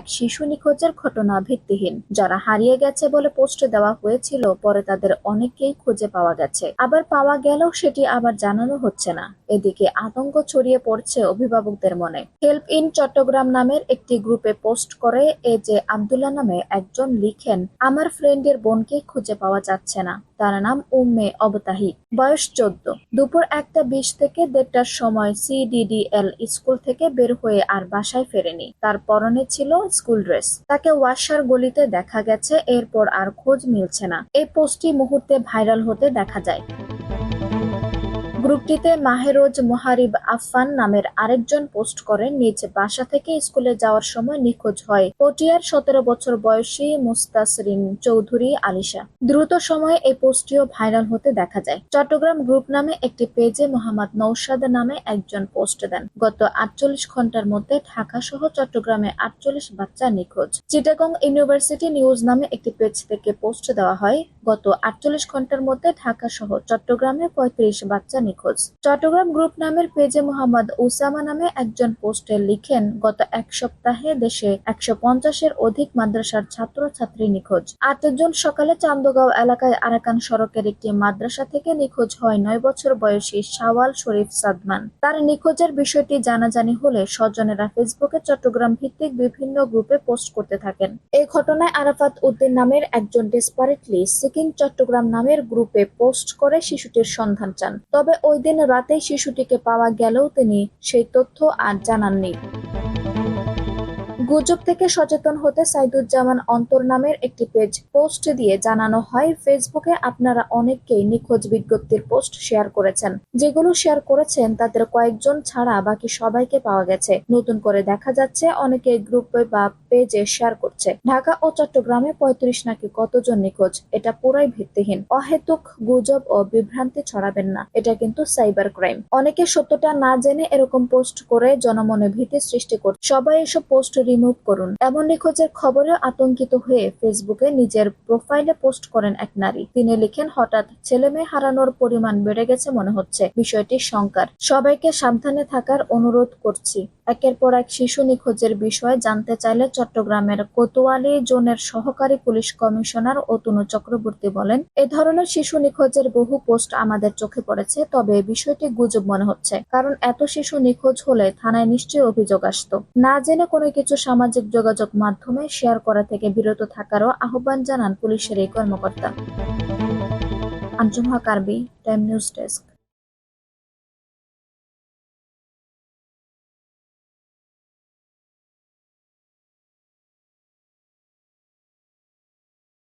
এক শিশু নিখোঁজের ঘটনা ভিত্তিহীন। যারা হারিয়ে গেছে বলে পোস্ট দেওয়া হয়েছিল, পরে তাদের অনেককেই খুঁজে পাওয়া গেছে, আবার পাওয়া গেলেও সেটি আবার জানানো হচ্ছে না। এদিকে আতঙ্ক ছড়িয়ে পড়ছে অভিভাবকদের মনে। হেল্প ইন চট্টগ্রাম নামের একটি গ্রুপে পোস্ট করে এজে আব্দুল্লাহ নামে একজন লিখেন, আমার ফ্রেন্ডের বোনকে খুঁজে পাওয়া যাচ্ছে না। তার নাম উম্মে অবতাহি, বয়স 14। দুপুর 1টা 20 থেকে 1:30টার সময় সিডিডিএল স্কুল থেকে বের হয়ে আর বাসায় ফেরেনি। তার পরনে ছিল স্কুল ড্রেস। তাকে ওয়াসার গলিতে দেখা গেছে, এরপর আর খোঁজ মিলছে না। এই পোস্টটি মুহূর্তে ভাইরাল হতে দেখা যায়। গ্রুপটিতে মাহেরোজ মোহারিব আফফান নামের আরেকজন পোস্ট করেন, নিজ বাসা থেকে স্কুলে যাওয়ার সময় নিখোঁজ হয় পটিয়ার 17 বছর বয়সী মুস্তাসরিন চৌধুরী আলিশা। দ্রুত সময়ে এই পোস্টটিও ভাইরাল হতে দেখা যায়। চট্টগ্রাম গ্রুপ নামে একটি পেজে মোহাম্মদ নৌশাদ নামে একজন পোস্ট দেন, গত 48 ঘন্টার মধ্যে ঢাকা সহ চট্টগ্রামে 48 বাচ্চা নিখোঁজ। চিটাগং ইউনিভার্সিটি নিউজ নামে একটি পেজ থেকে পোস্ট দেওয়া হয়, গত 48 ঘন্টার মধ্যে ঢাকা সহ চট্টগ্রামে 35 বাচ্চা নিখোঁজ। চট্টগ্রাম গ্রুপ নামের পেজে মোহাম্মদ উসামা নামে একজন পোস্টে লিখেন, গত এক সপ্তাহে দেশে 150-এর অধিক মাদ্রাসার ছাত্র-ছাত্রী নিখোঁজ। 8 জুন সকালে চান্দগাঁও এলাকায় আরাকান সড়কের একটি মাদ্রাসা থেকে নিখোঁজ হয় 9 বছর বয়সী শাওয়াল শরীফ সাদমান। তার নিখোঁজের বিষয়টি জানাজানি হলে স্বজনেরা ফেসবুকে চট্টগ্রাম ভিত্তিক বিভিন্ন গ্রুপে পোস্ট করতে থাকেন। এই ঘটনায় আরাফাত উদ্দিন নামের একজন ডেসপারেটলি সিকিং চট্টগ্রাম নামের গ্রুপে পোস্ট করে শিশুটির সন্ধান চান। তবে ওই দিন রাতেই শিশুটিকে পাওয়া গেলেও তিনি সেই তথ্য আর জানাননি। গুজব থেকে সচেতন হতে সাইদুজ্জামান অন্তর নামের একটি পেজ পোস্ট দিয়ে জানানো হয়, ফেসবুকে আপনারা অনেককেই নিখোঁজ বিজ্ঞপ্তির পোস্ট শেয়ার করেছেন। যেগুলো শেয়ার করেছেন তাদের কয়েকজন ছাড়া বাকি সবাইকে পাওয়া গেছে। নতুন করে দেখা যাচ্ছে অনেকে গ্রুপে বা পেজে শেয়ার করছে ঢাকা ও চট্টগ্রামে 35 নাকি কতজন নিখোঁজ। এটা পুরাই ভিত্তিহীন। অহেতুক গুজব ও বিভ্রান্তি ছড়াবেন না, এটা কিন্তু সাইবার ক্রাইম। অনেকে সত্যটা না জেনে এরকম পোস্ট করে জনমনে ভীতি সৃষ্টি করছে। সবাই এসব পোস্ট রিমুভ করুন। এমন নিখোঁজের খবরে আতঙ্কিত হয়ে ফেসবুকে নিজের প্রোফাইলে পোস্ট করেন এক নারী। তিনি লিখেন, হঠাৎ ছেলেমেয়ে হারানোর পরিমাণ বেড়ে গেছে মনে হচ্ছে, বিষয়টি শঙ্কার। সবাইকে সাবধানে থাকার অনুরোধ করছি। একের পর এক শিশু নিখোঁজের বিষয়ে জানতে চাইলে চট্টগ্রামের কোতোয়ালি জোনের সহকারী পুলিশ কমিশনার অতনু চক্রবর্তী বলেন, এ ধরনের শিশু নিখোঁজের বহু পোস্ট আমাদের চোখে পড়েছে, তবে বিষয়টি গুজব মনে হচ্ছে। কারণ এত শিশু নিখোঁজ হলে থানায় নিশ্চয়ই অভিযোগ আসতো। না জেনে কোনো কিছু সামাজিক যোগাযোগ মাধ্যমে শেয়ার করা থেকে বিরত থাকারও আহ্বান জানান পুলিশের এই কর্মকর্তা। আঞ্জুম হক আরবি, টাইম নিউজ ডেস্ক।